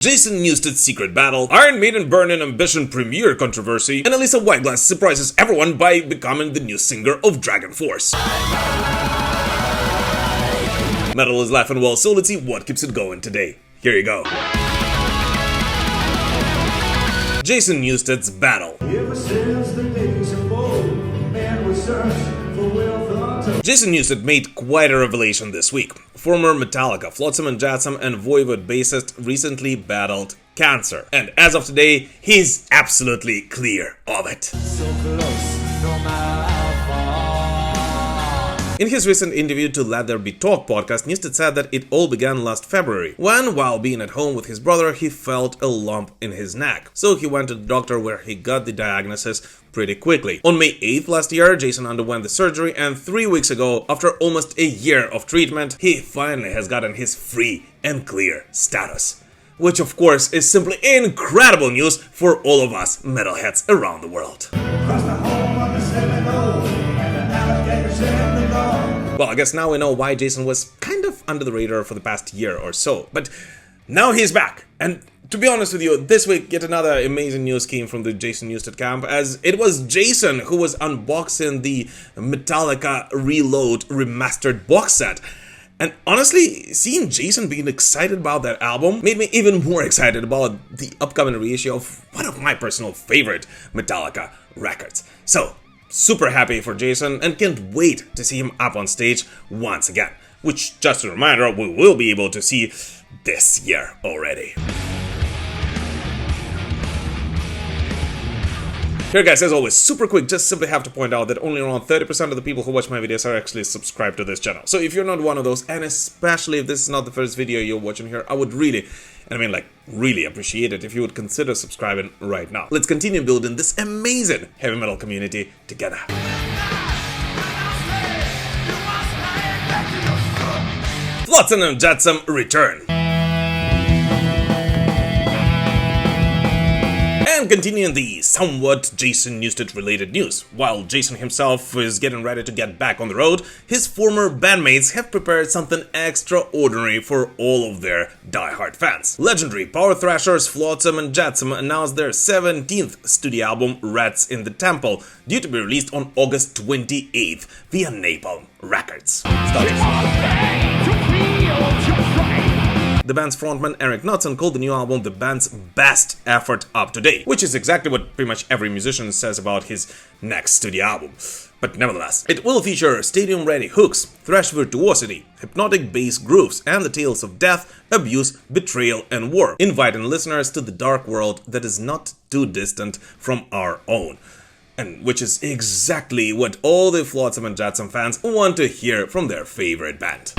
Jason Newsted's secret battle, Iron Maiden Burn-In Ambition premiere controversy, and Alissa White-Gluz surprises everyone by becoming the new singer of Dragonforce. Metal is life and well, so let's see what keeps it going today. Here you go. Jason Newsted's battle. Jason Newsted made quite a revelation this week. Former Metallica, Flotsam And Jetsam, and Voivod bassist recently battled cancer. And as of today, he's absolutely clear of it. So close, no matter how far. In his recent interview to Let There Be Talk podcast, Newsted said that it all began last February, when, while being at home with his brother, he felt a lump in his neck. So he went to the doctor where he got the diagnosis pretty quickly. On May 8th last year, Jason underwent the surgery, and 3 weeks ago, after almost a year of treatment, he finally has gotten his free and clear status. Which of course is simply incredible news for all of us metalheads around the world. Well, I guess now we know why Jason was kind of under the radar for the past year or so, but now he's back. And to be honest with you, this week yet another amazing news came from the Jason Newsted camp, as it was Jason who was unboxing the Metallica Reload remastered box set. And honestly, seeing Jason being excited about that album made me even more excited about the upcoming reissue of one of my personal favorite Metallica records. So, super happy for Jason and can't wait to see him up on stage once again, which, just a reminder, we will be able to see this year already. Here guys, as always, super quick, just simply have to point out that only around 30% of the people who watch my videos are actually subscribed to this channel. So if you're not one of those, and especially if this is not the first video you're watching here, I would really, and I mean like really appreciate it if you would consider subscribing right now. Let's continue building this amazing heavy metal community together. Flotsam And Jetsam return. And continuing the somewhat Jason Newsted related news, while Jason himself is getting ready to get back on the road, his former bandmates have prepared something extraordinary for all of their die-hard fans. Legendary power thrashers Flotsam And Jetsam announced their 17th studio album Rats in the Temple, due to be released on August 28th via Napalm Records. The band's frontman Eric Knudsen called the new album the band's best effort up to date, which is exactly what pretty much every musician says about his next studio album. But nevertheless, it will feature stadium-ready hooks, thrash virtuosity, hypnotic bass grooves, and the tales of death, abuse, betrayal, and war, inviting listeners to the dark world that is not too distant from our own. And which is exactly what all the Flotsam And Jetsam fans want to hear from their favorite band.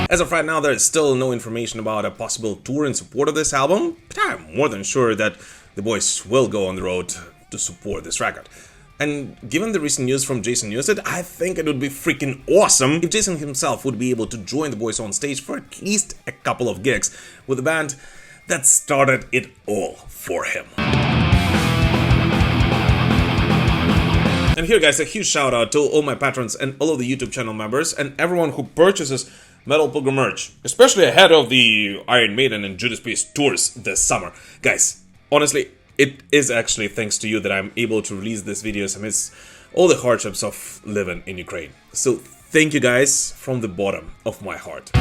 As of right now, there is still no information about a possible tour in support of this album, but I'm more than sure that the boys will go on the road to support this record. And given the recent news from Jason Newsted, I think it would be freaking awesome if Jason himself would be able to join the boys on stage for at least a couple of gigs with the band that started it all for him. And here guys, a huge shout out to all my patrons and all of the YouTube channel members and everyone who purchases Metal Pilgrim merch, especially ahead of the Iron Maiden and Judas Priest tours this summer. Guys, honestly, it is actually thanks to you that I'm able to release these videos amidst all the hardships of living in Ukraine. So thank you guys from the bottom of my heart.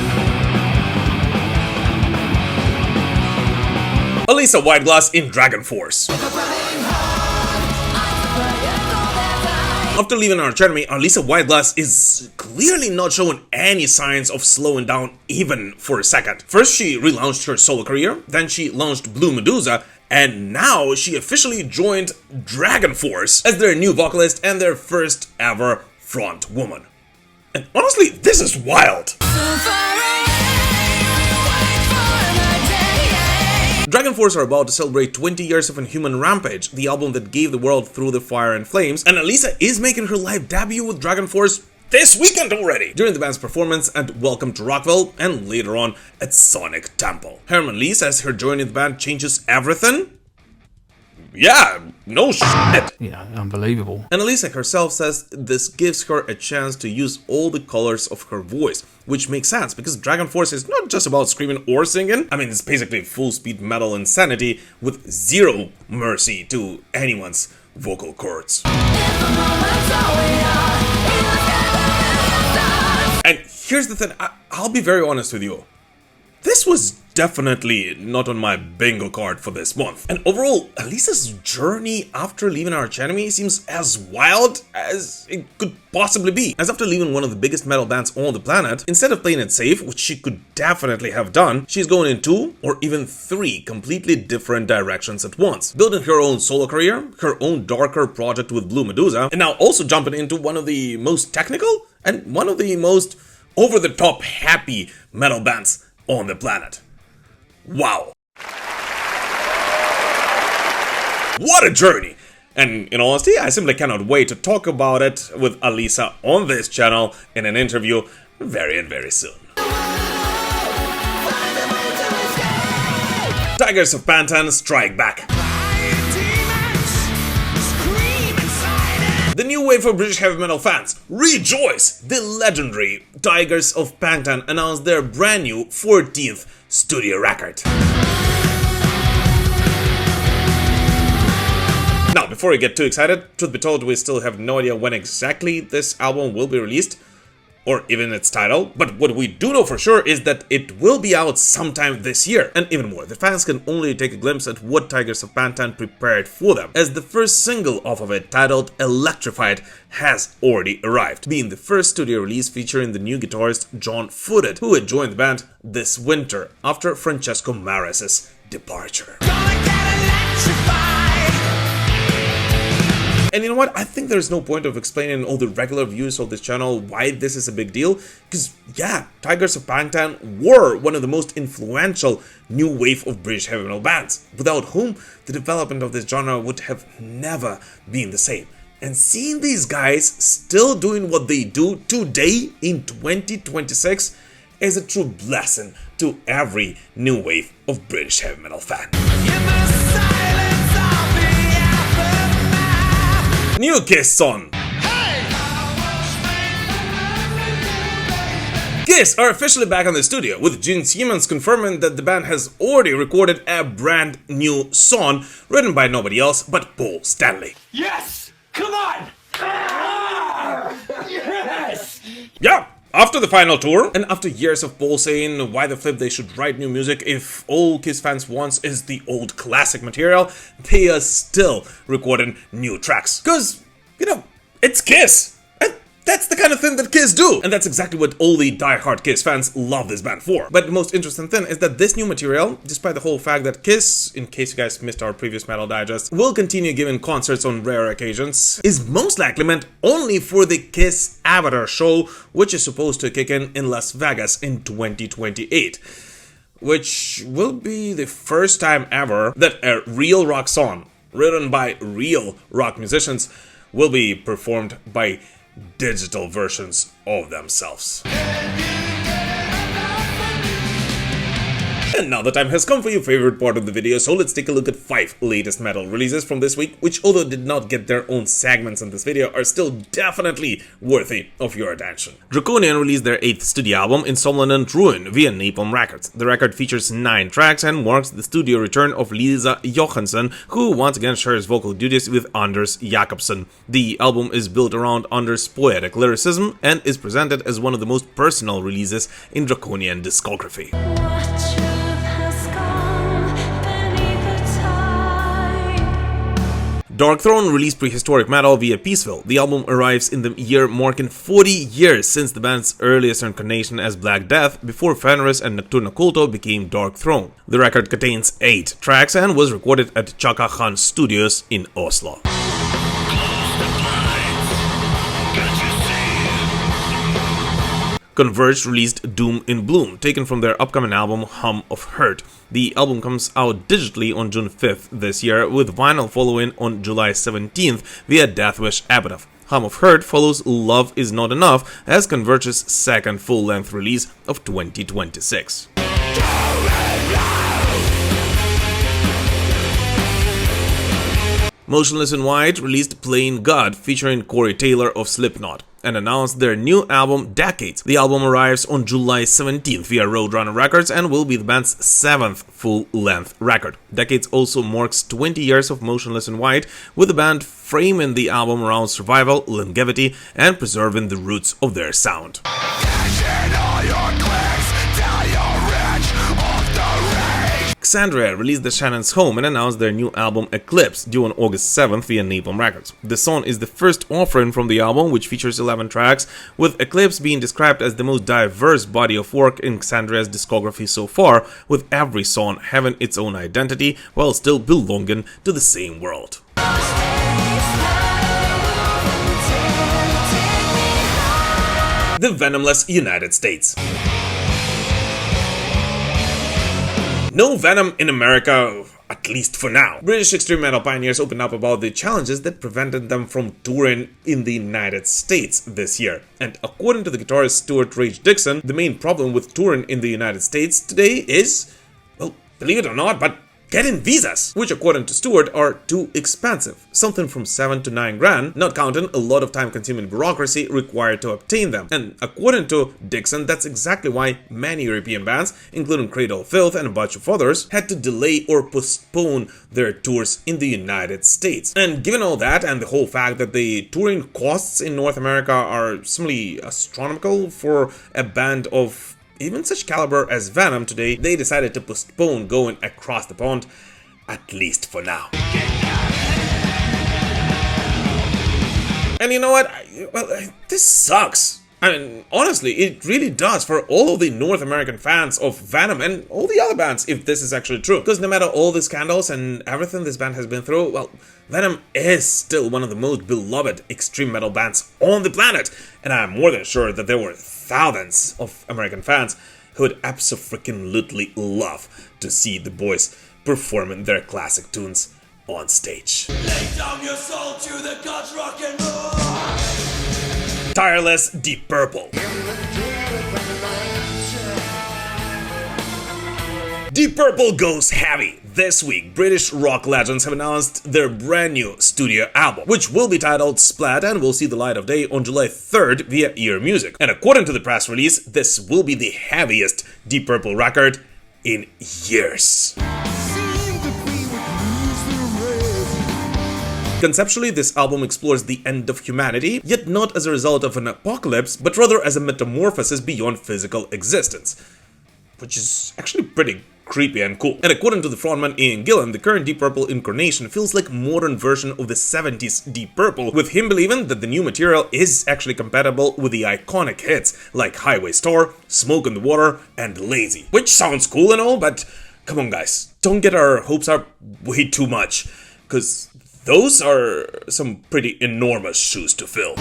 Alissa White-Gluz in Dragonforce. After leaving Arch Enemy, Alissa White-Gluz is clearly not showing any signs of slowing down even for a second. First she relaunched her solo career, then she launched Blue Medusa, and now she officially joined Dragonforce as their new vocalist and their first ever front woman. And honestly, this is wild! Dragonforce are about to celebrate 20 years of Inhuman Rampage, the album that gave the world Through the Fire and Flames, and Alissa is making her live debut with Dragonforce this weekend already, during the band's performance at Welcome to Rockville and later on at Sonic Temple. Herman Lee says her joining the band changes everything. yeah, no shit. Yeah, unbelievable. And Alissa herself says this gives her a chance to use all the colors of her voice, which makes sense because Dragonforce is not just about screaming or singing. I mean, it's basically full-speed metal insanity with zero mercy to anyone's vocal cords. And here's the thing, I'll be very honest with you. This was definitely not on my bingo card for this month. And overall, Alissa's journey after leaving Arch Enemy seems as wild as it could possibly be. As after leaving one of the biggest metal bands on the planet, instead of playing it safe, which she could definitely have done, she's going in 2 or even 3 completely different directions at once. Building her own solo career, her own darker project with Blue Medusa, and now also jumping into one of the most technical and one of the most over-the-top happy metal bands on the planet. Wow. What a journey! And in all honesty, I simply cannot wait to talk about it with Alissa on this channel in an interview very soon. Tygers of Pan Tang strike back. The new wave of British heavy metal fans, rejoice! The legendary Tygers of Pan Tang announced their brand new 14th studio record. Now, before we get too excited, truth be told, we still have no idea when exactly this album will be released, or even its title, but what we do know for sure is that it will be out sometime this year. And even more, the fans can only take a glimpse at what Tygers of Pan Tang prepared for them, as the first single off of it, titled Electrified, has already arrived, being the first studio release featuring the new guitarist John Footed, who had joined the band this winter after Francesco Mares' departure. And you know what? I think there's no point of explaining all the regular viewers of this channel why this is a big deal, because yeah, Tygers of Pan Tang were one of the most influential new wave of British heavy metal bands, without whom the development of this genre would have never been the same. And seeing these guys still doing what they do today in 2026 is a true blessing to every new wave of British heavy metal fan. New Kiss song. Kiss are officially back in the studio, with Gene Simmons confirming that the band has already recorded a brand new song written by nobody else but Paul Stanley. Yes! Come on! Yes! Yeah! After the final tour, and after years of Paul saying why the flip they should write new music if all Kiss fans want is the old classic material, they are still recording new tracks. Cause, you know, it's Kiss! And that's the kind of thing that Kiss do! And that's exactly what all the die-hard Kiss fans love this band for. But the most interesting thing is that this new material, despite the whole fact that Kiss, in case you guys missed our previous Metal Digest, will continue giving concerts on rare occasions, is most likely meant only for the Kiss Avatar show, which is supposed to kick in Las Vegas in 2028. Which will be the first time ever that a real rock song, written by real rock musicians, will be performed by digital versions of themselves. And now the time has come for your favorite part of the video, so let's take a look at 5 latest metal releases from this week, which although did not get their own segments in this video, are still definitely worthy of your attention. Draconian released their 8th studio album, Installment and Ruin, via Napalm Records. The record features 9 tracks and marks the studio return of Lisa Johansson, who once again shares vocal duties with Anders Jakobsen. The album is built around Anders' poetic lyricism and is presented as one of the most personal releases in Draconian discography. Darkthrone released Prehistoric Metal via Peaceville. The album arrives in the year marking 40 years since the band's earliest incarnation as Black Death, before Fenris and Nocturne Culto became Darkthrone. The record contains 8 tracks and was recorded at Chaka Khan Studios in Oslo. Converge released Doom in Bloom, taken from their upcoming album Hum of Hurt. The album comes out digitally on June 5th this year, with vinyl following on July 17th via Deathwish Epitaph. Hum of Hurt follows Love Is Not Enough as Converge's second full-length release of 2026. Motionless In White released Playing God featuring Corey Taylor of Slipknot and announced their new album Decades. The album arrives on July 17th via Roadrunner Records and will be the band's 7th full-length record. Decades also marks 20 years of Motionless In White, with the band framing the album around survival, longevity, and preserving the roots of their sound. Xandria released The Shannon's Home and announced their new album Eclipse, due on August 7th via Napalm Records. The song is the first offering from the album, which features 11 tracks, with Eclipse being described as the most diverse body of work in Xandria's discography so far, with every song having its own identity while still belonging to the same world. The Venomless United States. No Venom in America, at least for now. British extreme metal pioneers opened up about the challenges that prevented them from touring in the United States this year. And according to the guitarist Stuart Rage Dixon, the main problem with touring in the United States today is, well, believe it or not, but getting visas, which according to Stewart are too expensive, something from 7 to 9 grand, not counting a lot of time-consuming bureaucracy required to obtain them. And according to Dixon, that's exactly why many European bands, including Cradle of Filth and a bunch of others, had to delay or postpone their tours in the United States. And given all that, and the whole fact that the touring costs in North America are simply astronomical for a band of even such caliber as Venom today, they decided to postpone going across the pond, at least for now. And you know what? This sucks. I mean, honestly, it really does for all of the North American fans of Venom and all the other bands, if this is actually true. Because no matter all the scandals and everything this band has been through, well, Venom is still one of the most beloved extreme metal bands on the planet. And I'm more than sure that there were thousands of American fans who would abso-freaking-lutely love to see the boys performing their classic tunes on stage. Lay down your soul to the gods, rock and roll. Tireless, Deep Purple. Deep Purple goes heavy. This week, British rock legends have announced their brand new studio album, which will be titled Splat and will see the light of day on July 3rd via Ear Music. And according to the press release, this will be the heaviest Deep Purple record in years. Conceptually, this album explores the end of humanity, yet not as a result of an apocalypse, but rather as a metamorphosis beyond physical existence, which is actually pretty creepy and cool. And according to the frontman Ian Gillan, the current Deep Purple incarnation feels like a modern version of the 70s Deep Purple, with him believing that the new material is actually compatible with the iconic hits like Highway Star, Smoke in the Water, and Lazy. Which sounds cool and all, but come on guys, don't get our hopes up way too much, because those are some pretty enormous shoes to fill.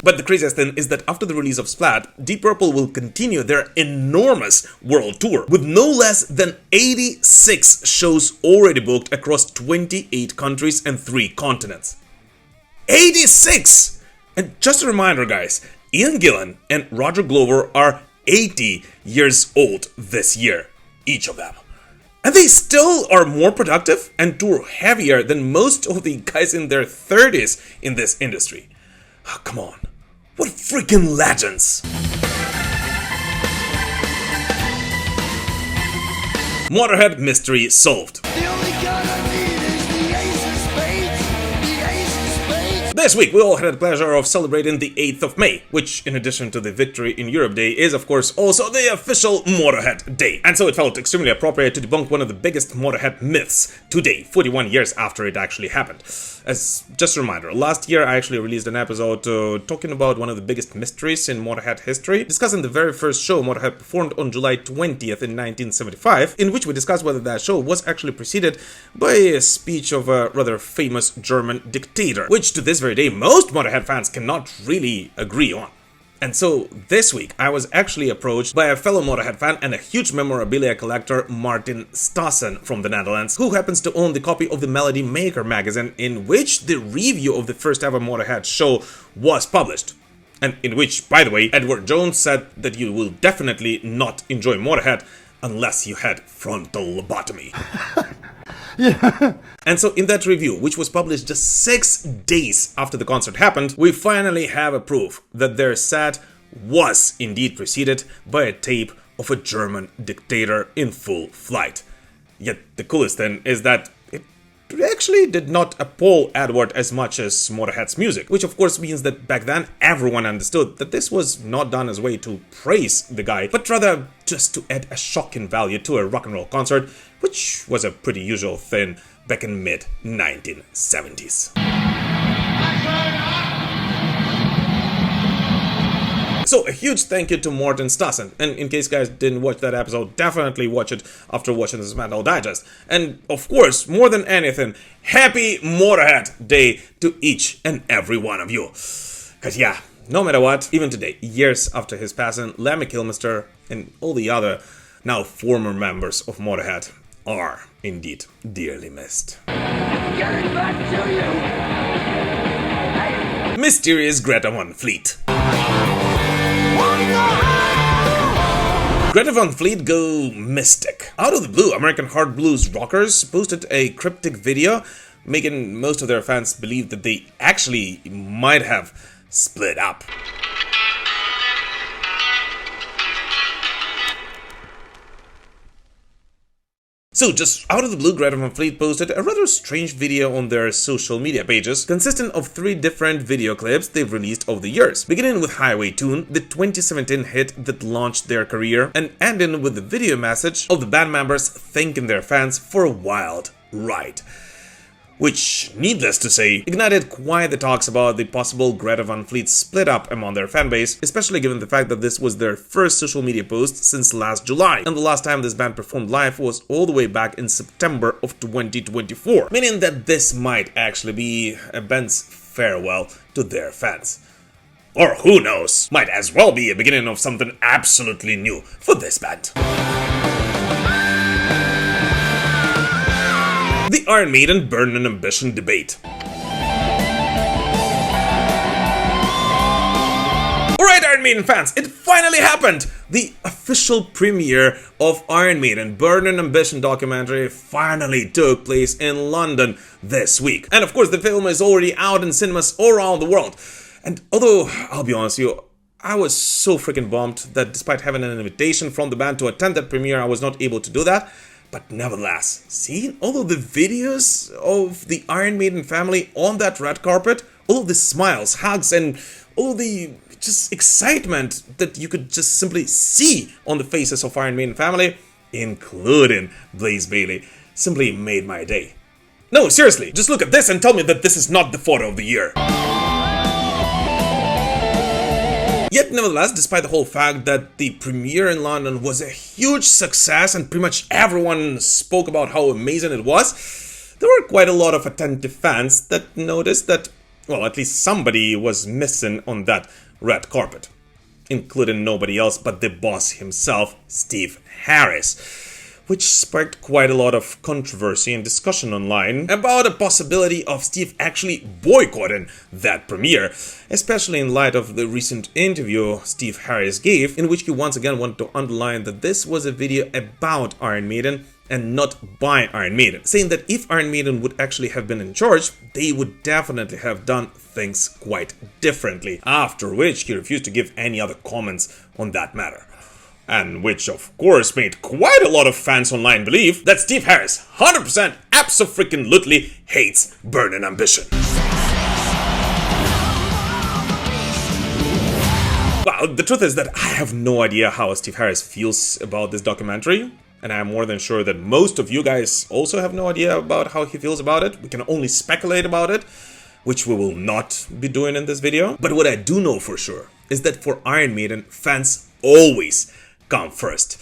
But the craziest thing is that after the release of Splat, Deep Purple will continue their enormous world tour, with no less than 86 shows already booked across 28 countries and 3 continents. 86! And just a reminder guys, Ian Gillan and Roger Glover are 80 years old this year, each of them. And they still are more productive and tour heavier than most of the guys in their 30s in this industry. Oh, come on. What freaking legends! Motörhead mystery solved. The only gun I need is the ace of spades. The ace of spades. This week we all had the pleasure of celebrating the 8th of May, which in addition to the Victory in Europe Day is of course also the official Motörhead Day. And so it felt extremely appropriate to debunk one of the biggest Motörhead myths today, 41 years after it actually happened. As just a reminder, last year I actually released an episode talking about one of the biggest mysteries in Motörhead history, discussing the very first show Motörhead performed on July 20th in 1975, in which we discussed whether that show was actually preceded by a speech of a rather famous German dictator, which to this very day most Motörhead fans cannot really agree on. And so, this week, I was actually approached by a fellow Motörhead fan and a huge memorabilia collector, Martin Stassen from the Netherlands, who happens to own the copy of the Melody Maker magazine, in which the review of the first ever Motörhead show was published. And in which, by the way, Edward Jones said that you will definitely not enjoy Motörhead unless you had frontal lobotomy. Yeah. And so in that review, which was published just 6 days after the concert happened, we finally have a proof that their set was indeed preceded by a tape of a German dictator in full flight. Yet the coolest thing is that it actually did not appall Edward as much as Motörhead's music, which of course means that back then everyone understood that this was not done as a way to praise the guy, but rather just to add a shocking value to a rock and roll concert, which was a pretty usual thing back in mid-1970s. So a huge thank you to Morten Stassen, and in case you guys didn't watch that episode, definitely watch it after watching this Metal Digest. And of course, more than anything, happy Motorhead Day to each and every one of you. Cause yeah, no matter what, even today, years after his passing, Lemmy Kilmister and all the other now former members of Motorhead are indeed dearly missed. Getting back to you. Mysterious Greta Van Fleet. Greta Van Fleet go mystic. Out of the blue, American hard blues rockers posted a cryptic video, making most of their fans believe that they actually might have split up. So, just out of the blue, Greta Van Fleet posted a rather strange video on their social media pages, consisting of 3 different video clips they've released over the years, beginning with Highway Tune, the 2017 hit that launched their career, and ending with the video message of the band members thanking their fans for a wild ride. Which, needless to say, ignited quite the talks about the possible Greta Van Fleet split up among their fanbase, especially given the fact that this was their first social media post since last July, and the last time this band performed live was all the way back in September of 2024, meaning that this might actually be a band's farewell to their fans. Or who knows, might as well be a beginning of something absolutely new for this band. The Iron Maiden Burn and Ambition debate. Alright, Iron Maiden fans, it finally happened! The official premiere of Iron Maiden Burn and Ambition documentary finally took place in London this week. And of course, the film is already out in cinemas all around the world. And although, I'll be honest with you, I was so freaking bummed that despite having an invitation from the band to attend that premiere, I was not able to do that. But nevertheless, seeing all of the videos of the Iron Maiden family on that red carpet, all of the smiles, hugs, and all of the just excitement that you could just simply see on the faces of Iron Maiden family, including Blaze Bayley, simply made my day. No, seriously, just look at this and tell me that this is not the photo of the year. Yet, nevertheless, despite the whole fact that the premiere in London was a huge success and pretty much everyone spoke about how amazing it was, there were quite a lot of attentive fans that noticed that, well, at least somebody was missing on that red carpet, including nobody else but the boss himself, Steve Harris. Which sparked quite a lot of controversy and discussion online about a possibility of Steve actually boycotting that premiere, especially in light of the recent interview Steve Harris gave, in which he once again wanted to underline that this was a video about Iron Maiden and not by Iron Maiden, saying that if Iron Maiden would actually have been in charge, they would definitely have done things quite differently, after which he refused to give any other comments on that matter. And which, of course, made quite a lot of fans online believe that Steve Harris 100% abso-freaking-lutely hates Burn and Ambition. Well, the truth is that I have no idea how Steve Harris feels about this documentary, and I am more than sure that most of you guys also have no idea about how he feels about it. We can only speculate about it, which we will not be doing in this video. But what I do know for sure is that for Iron Maiden, fans always come first.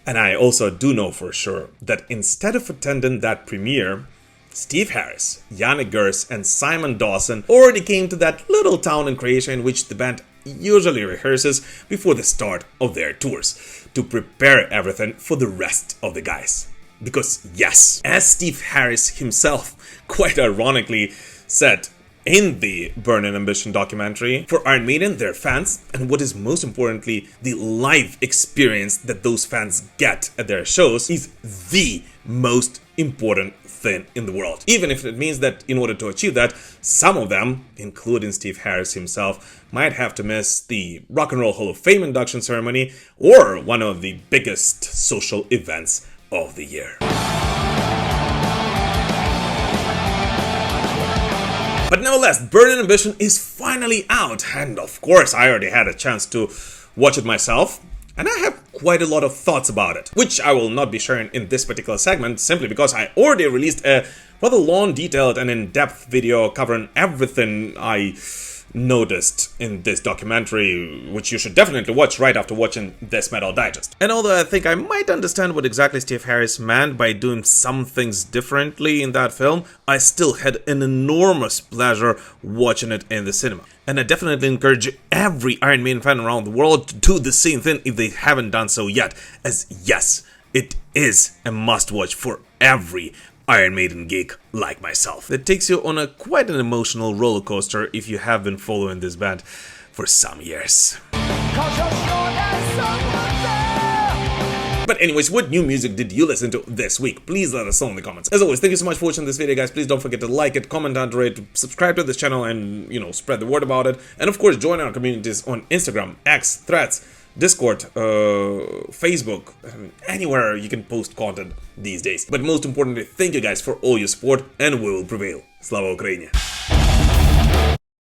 And I also do know for sure that instead of attending that premiere, Steve Harris, Yannick Gers, and Simon Dawson already came to that little town in Croatia in which the band usually rehearses before the start of their tours, to prepare everything for the rest of the guys. Because yes, as Steve Harris himself quite ironically said in the Burning Ambition documentary. For Iron Maiden, their fans, and what is most importantly, the live experience that those fans get at their shows is the most important thing in the world. Even if it means that in order to achieve that, some of them, including Steve Harris himself, might have to miss the Rock and Roll Hall of Fame induction ceremony or one of the biggest social events of the year. But nevertheless, Burning Ambition is finally out, and of course I already had a chance to watch it myself, and I have quite a lot of thoughts about it, which I will not be sharing in this particular segment, simply because I already released a rather long, detailed, and in-depth video covering everything I noticed in this documentary, which you should definitely watch right after watching this Metal Digest. And although I think I might understand what exactly Steve Harris meant by doing some things differently in that film, I still had an enormous pleasure watching it in the cinema. And I definitely encourage every Iron Maiden fan around the world to do the same thing if they haven't done so yet, as yes, it is a must-watch for every Iron Maiden geek like myself. It takes you on quite an emotional roller coaster if you have been following this band for some years. But anyways, what new music did you listen to this week? Please let us know in the comments. As always, thank you so much for watching this video, guys. Please don't forget to like it, comment under it, subscribe to this channel, and, spread the word about it. And of course, join our communities on Instagram, X, Threads, Discord, Facebook, anywhere you can post content these days. But most importantly, thank you guys for all your support, and we will prevail. Slava Ukraini!